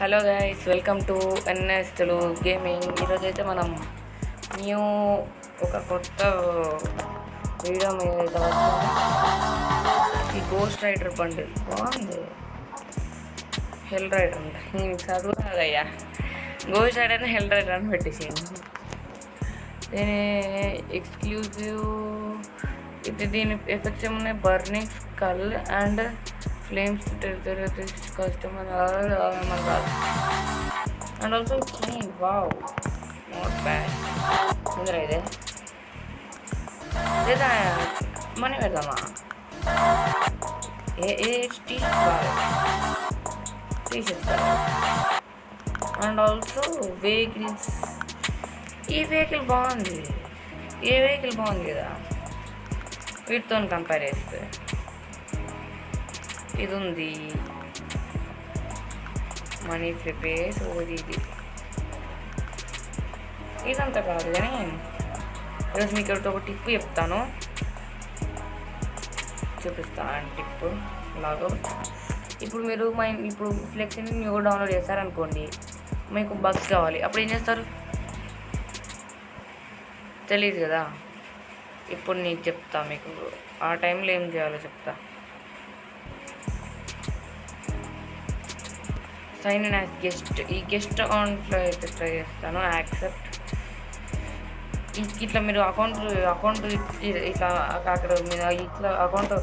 Hello guys, welcome to NS Telugu gaming. ఈరోజైతే మనం new ఒక కొత్త వీడియో మీద ఈ గోస్ట్ రైడర్ బండిల్ బాగుంది. హెల్ రైడర్ అంట, చదువురాదయ్యా. గోస్ట్ రైడర్ని హెల్ రైడర్ అని పెట్టేసేయండి. దీని ఎక్స్క్లూజివ్ దీని ఎఫెక్ట్స్ ఏమున్నాయి? Burning skull and flames customer and also clean. Wow, not bad. ముందర ఇదే లేదా మనీ పెడదామా? T shirts and also vehicles. ఈ వెహికల్ బాగుంది, ఏ వెహికల్ బాగుంది కదా వీటితో కంపేర్ చేస్తే. ఇది ఉంది మనీ ఫ్లిపేస్. ఇది ఇదంతా కాదు కానీ ఈరోజు మీకు ఒక టిప్ చెప్తాను, చూపిస్తాను. టిప్ లాగా ఇప్పుడు మీరు ఇప్పుడు ఫ్లెక్సీని మీరు డౌన్లోడ్ చేస్తారనుకోండి, మీకు బగ్స్ కావాలి. అప్పుడు ఏం చేస్తారు తెలియదు కదా. ఇప్పుడు నీకు చెప్తా, మీకు ఆ టైంలో ఏం చేయాలో చెప్తా. Sign in as guest. ఈ గెస్ట్ అకౌంట్లో అయితే ట్రై చేస్తాను. యాక్సెప్ట్. ఇట్లా మీరు అకౌంట్ ఇట్లా అక్కడ మీరు ఇట్లా account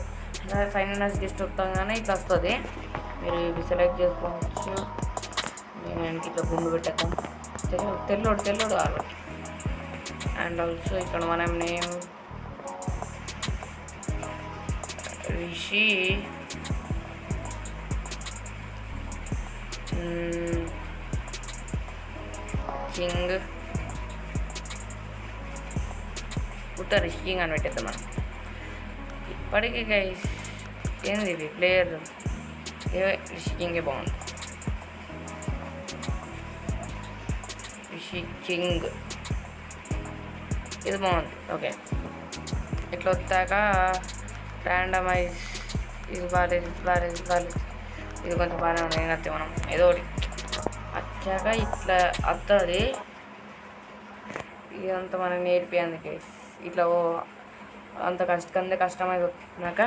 sign in as guest వస్తాగానే ఇట్లా వస్తుంది. మీరు ఇవి సెలెక్ట్ చేసుకోవచ్చు. నేను ఇట్లా గుండు పెట్టేద్దాం. తెల్లోడు కావాలి. అండ్ ఆల్సో ఇక్కడ మనం name Rishi king Rishi king అని పెట్టేద్దాం మనం. ఇప్పటికీ గైస్ ఏంది ఇది ప్లేయర్ రిషి కింగే బాగుంది. రిషి కింగ్ ఇది బాగుంది. ఓకే, ఇట్లా వచ్చాక ర్యాండమైజ్. ఇది బాగాలేదు. ఇది కొంచెం బాగానే ఉంది. ఏం వస్తే మనం ఏదో ఒకటి వచ్చాక ఇట్లా వస్తుంది. ఇదంతా మనం నేర్పియందుకే ఇట్లా అంత కస్టమైజ్ వచ్చినాక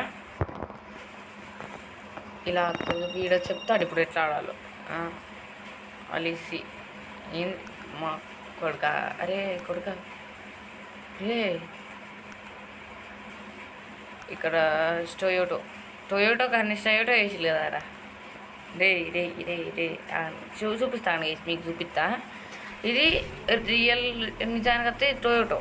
ఇలా వీడియో చెప్తాడు ఇప్పుడు ఎట్లా ఆడాలో. అలిసి ఏం మా కొడుక, అరే కొడుక, ఇక్కడ టొయోటో కానీ టొయోటో వేసి కదారా. రే చూపిస్తాను మీకు చూపిస్తా. ఇది రియల్ నిజానికి వస్తే టొయోటో.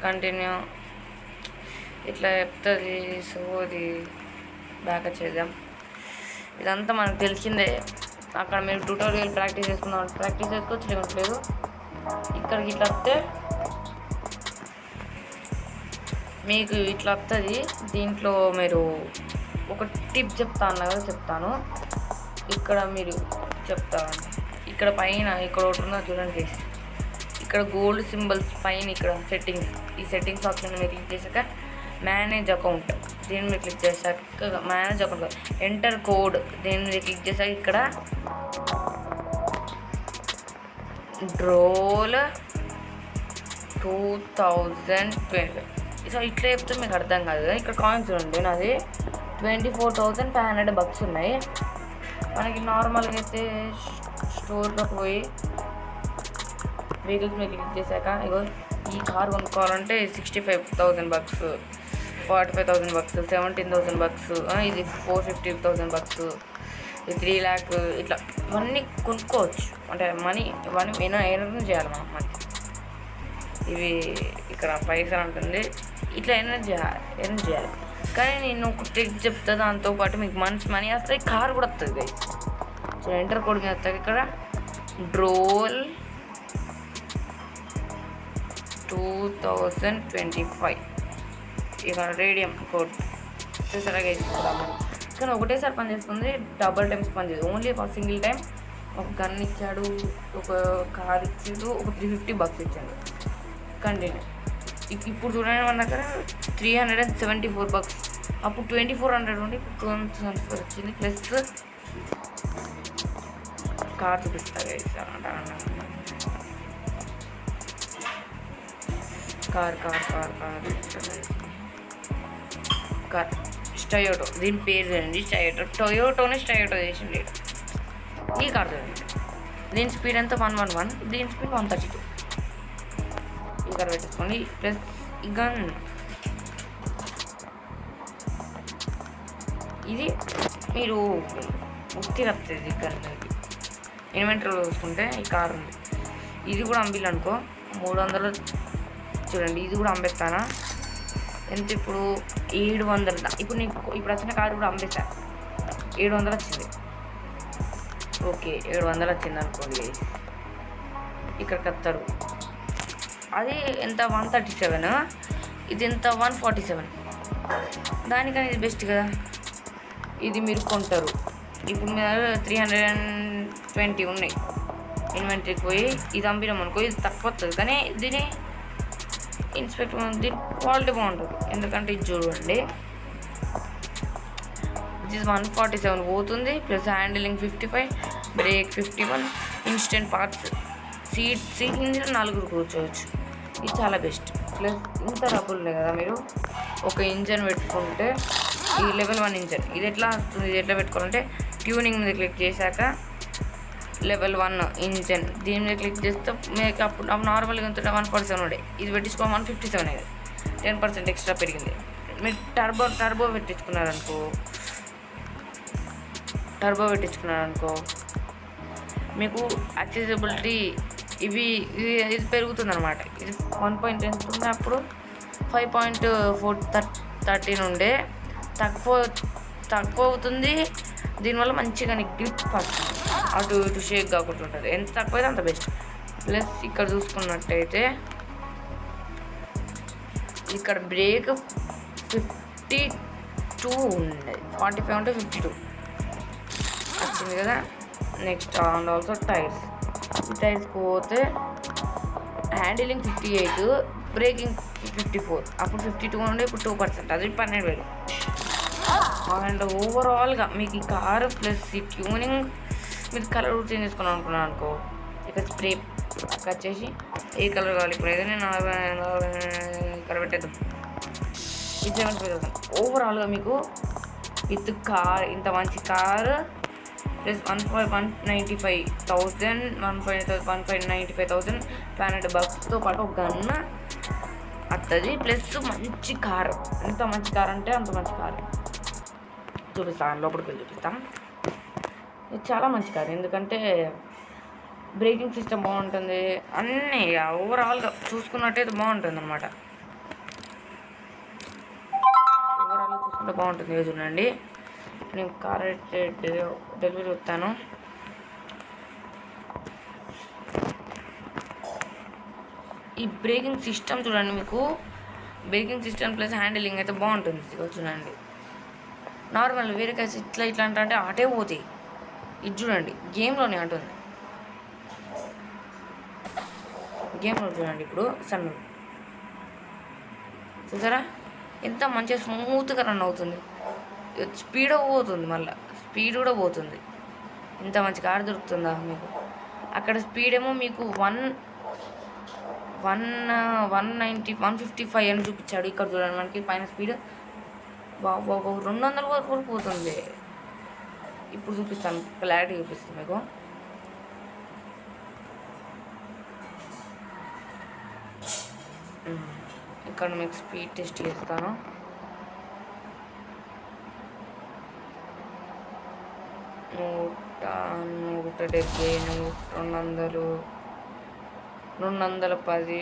కంటిన్యూ ఇట్లా చెప్తుంది. సో ఇది బ్యాక్ చేద్దాం. ఇదంతా మనకు తెలిసిందే. అక్కడ మీరు ట్యూటోరియల్ ప్రాక్టీస్ చేసుకోవచ్చు, లేకపోలేదు. ఇక్కడికి ఇట్లా వస్తే మీకు ఇట్లా వస్తుంది. దీంట్లో మీరు ఒక టిప్ చెప్తాను. ఇక్కడ మీరు చెప్తారండి. ఇక్కడ పైన ఇక్కడ ఒకటి ఉందో చూడండి. ఇక్కడ గోల్డ్ సింబల్స్ పైన ఇక్కడ సెట్టింగ్స్. ఈ సెట్టింగ్స్ ఆప్షన్ మీరు క్లిక్ చేశాక మేనేజ్ అకౌంట్, దీన్ని మీరు క్లిక్ చేశాక మేనేజ్ అకౌంట్ ఎంటర్ కోడ్, దీన్ని మీరు క్లిక్ చేశాక ఇక్కడ డ్రోల్ 2020. సో ఇట్లా చెప్తే మీకు అర్థం కాదు కదా. ఇక్కడ కాయిన్స్ చూడండి, నాది 24,500 బక్స్ ఉన్నాయి. మనకి నార్మల్గా అయితే స్టోర్లోకి పోయి వెహికల్స్ మీద క్లిక్ చేశాక ఇగో ఈ కార్ కొనుక్కోవాలంటే 65,000 బక్స్, 45,000 బక్స్, 17,000 బక్స్, ఇది 450,000 బక్స్, ఇది 3 lakh. ఇట్లా ఇవన్నీ కొనుక్కోవచ్చు. అంటే మనీ ఇవన్నీ ఎర్న్ చేయాలి మనం. మనీ ఇవి ఇక్కడ పైసలు ఉంటుంది. ఇట్లా ఎర్న్ చేయాలి. కానీ నేను ఒక ట్రిక్ చెప్తా, దాంతోపాటు మీకు మనీ వస్తాయి, కార్ కూడా వస్తుంది. సో ఎంటర్ కోడ్ వస్తాయి. ఇక్కడ డ్రోల్ 2025 ఇక్కడ రేడియం కోడ్ చూసారా గైస్. కానీ ఒకటేసారి పని చేస్తుంది, డబల్ టైమ్స్ పని చేస్తుంది. ఓన్లీ ఒక సింగిల్ టైం ఒక గన్ ఇచ్చాడు, ఒక కార్ ఇచ్చాడు, ఒక 350 బక్స్ ఇచ్చాడు. కంటిన్యూ ఇప్పుడు చూడండి మన దగ్గర 374 bucks. అప్పుడు 2400 ఉండి ఇప్పుడు 2024 వచ్చింది. ప్లస్ కార్ చూపిస్తా కార్ స్టయోటో. దీని పేరు చూడండి, టొయోటోనే స్టయోటో చేసింది. ఈ కార్ చూడండి, దీని స్పీడ్ ఎంత 111, దీని స్పీడ్ 132. ఈ కార్ పెట్టేసుకోండి. ప్లస్ ఈ గన్, ఇది మీరు ఉత్తి వస్తుంది గన్. ఇన్వెంటరీలో చూసుకుంటే ఈ కార్ ఉంది, ఇది కూడా అమ్మిలనుకో 300. చూడండి ఇది కూడా అమ్మేస్తానా, ఎంత ఇప్పుడు 700. ఇప్పుడు నీకు ఇప్పుడు వచ్చిన కారు కూడా అమ్మేస్తా, 700 వచ్చింది. ఓకే 700 వచ్చింది అనుకోండి. ఇక్కడికి వస్తారు, అది ఎంత 137, ఇది ఎంత 147. దానికని ఇది బెస్ట్ కదా, ఇది మీరు కొంటారు. ఇప్పుడు మీ దగ్గర 320 ఉన్నాయి ఇన్వెంటరీకి పోయి ఇది అమ్మినాం అనుకో, ఇది తక్కువ వస్తుంది. కానీ దీని దీని క్వాలిటీ బాగుంటుంది. ఎందుకంటే ఇది చూడండి, ఇది 147 పోతుంది. Plus handling 55, break 51, instant parts, seat engine 4 కూర్చోవచ్చు. ఇది చాలా బెస్ట్. ప్లస్ ఇంత డబ్బులు కదా, మీరు ఒక ఇంజన్ పెట్టుకుంటే ఈ లెవెల్ 1 ఇంజన్ ఇది ఎట్లా వస్తుంది, ఇది ఎట్లా పెట్టుకోవాలంటే ట్యూనింగ్ మీద క్లిక్ చేశాక లెవెల్ 1 ఇంజన్ దీని మీద క్లిక్ చేస్తే మీకు అప్పుడు నార్మల్గా ఎంత 147 ఉండే, ఇది పెట్టించుకో 157 అయ్యేది. 10% ఎక్స్ట్రా పెరిగింది. మీరు టర్బో పెట్టించుకున్నారనుకో మీకు యాక్సెసిబిలిటీ ఇది పెరుగుతుంది అనమాట. ఇది 1 ఎంత ఉంది, అప్పుడు 5.13 ఉండే, తక్కువ అవుతుంది. దీనివల్ల మంచిగా గ్రిప్ పడుతుంది, అటు ఇటు షేక్ కాకుండా ఉంటుంది. ఎంత తక్కువ అయితే అంత బెస్ట్. ప్లస్ ఇక్కడ చూసుకున్నట్టయితే ఇక్కడ బ్రేక్ 52 ఉండేది, 45 ఉంటే 52 వచ్చింది కదా. నెక్స్ట్ అండ్ ఆల్సో టైర్స్ పోతే హ్యాండిలింగ్ 58, బ్రేకింగ్ 54. అప్పుడు 52 ఉండే, ఇప్పుడు 2%, అది 12,000. అండ్ ఓవరాల్గా మీకు ఈ కారు ప్లస్ ఈ ట్యూనింగ్ మీరు కలర్ చేంజ్ చేసుకున్నాను అనుకున్నాను అనుకో, ఇక్కడ స్ప్రే వచ్చేసి ఏ కలర్ కావాలి. ఇప్పుడు ఏదైనా కలర్ పెట్టేద్దాం. ఇది 75,000 ఓవరాల్గా మీకు విత్ కార్. ఇంత మంచి కారు ప్లస్ 195,000 195,500 bucksతో పాటు ఒక గన్ వస్తుంది. ప్లస్ మంచి కారు, ఎంత మంచి కారు అంటే అంత మంచి కారు. చూపిస్తాను, లోపలికి వెళ్ళి చూపిస్తాను. ఇది చాలా మంచి కారు, ఎందుకంటే బ్రేకింగ్ సిస్టమ్ బాగుంటుంది, అన్నీ ఓవరాల్గా చూసుకున్నట్టయితే బాగుంటుంది అన్నమాట. ఓవరాల్గా చూసుకుంటే బాగుంటుంది. చూడండి నేను కార్ డెలివరీ వస్తాను. ఈ బ్రేకింగ్ సిస్టమ్ చూడండి, మీకు బ్రేకింగ్ సిస్టమ్ ప్లస్ హ్యాండిలింగ్ అయితే బాగుంటుంది. చూడండి నార్మల్ వేరే కేసు ఇట్లా అంటే ఆటే పోతాయి. ఇది చూడండి గేమ్లోనే అంటుంది, గేమ్లో చూడండి. ఇప్పుడు సన్ చూసారా ఎంత మంచిగా స్మూత్గా రన్ అవుతుంది, స్పీడ్ పోతుంది, మళ్ళీ స్పీడ్ కూడా పోతుంది. ఇంత మంచి కార్ దొరుకుతుందా మీకు. అక్కడ స్పీడ్ ఏమో మీకు 190 155 అని చూపించాడు. ఇక్కడ చూడండి మనకి పైన స్పీడ్ 200 వరకు కూడా పోతుంది. ఇప్పుడు చూపిస్తాను, క్లారిటీ చూపిస్తాను మీకు. ఇక్కడ మీకు స్పీడ్ టెస్ట్ చేస్తాను. నూట 170 200 210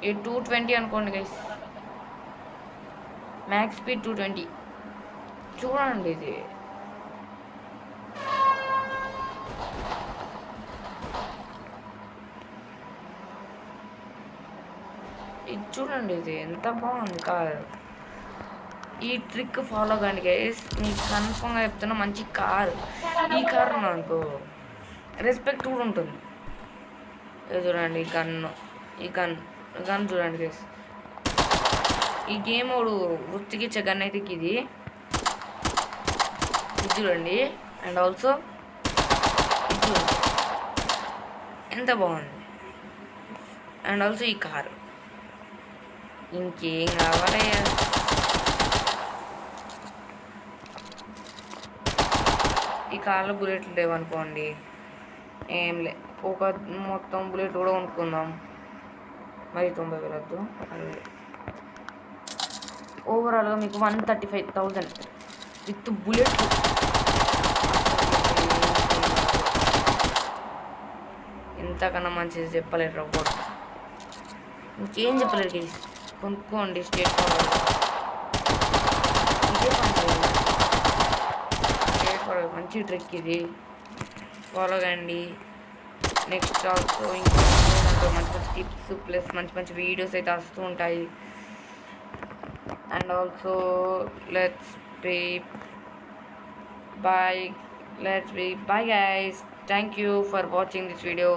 ఈ 220 అనుకోండి గైస్. Max speed 220. చూడండి ఇది చూడండి ఇది ఎంత బాగుంది కార్. ఈ ట్రిక్ ఫాలో కానీ గైస్, మీకు కన్ఫర్మ్గా చెప్తున్నా మంచి కార్. ఈ కార్ నాకు రెస్పెక్ట్ కూడా ఉంటుంది. చూడండి ఈ గన్ చూడండి గైస్, ఈ గేమ్ వాడు వృత్తికిచ్చే గన్ అయితే ఇది చూడండి. అండ్ ఆల్సో ఇది ఎంత బాగుంది. అండ్ ఆల్సో ఈ కారు ఇంకేం కావాలయ్యా. ఈ కార్లో బుల్లెట్లు లేవనుకోండి, ఏం లే, ఒక మొత్తం బుల్లెట్ కూడా కొనుక్కుందాం. మరి 90,000 వద్దు. ఓవరాల్గా మీకు 135,000 విత్ బుల్లెట్. ఎంతకన్నా మంచిది చెప్పలేరు రవ్వడు. ఇంకేం చెప్పలేరు గైస్. కొనుక్కోండి స్టేట్ ఫార్వర్డ్. ఇదే పని స్టేట్ ఫార్వర్డ్ మంచి ట్రిక్ ఇది, ఫాలో కండి. నెక్స్ట్ ఆల్సో ఇంకా మంచి మంచి టిప్స్ ప్లస్ మంచి మంచి వీడియోస్ అయితే వస్తూ ఉంటాయి. And also let's be bye. Let's be bye guys. Thank you for watching this video.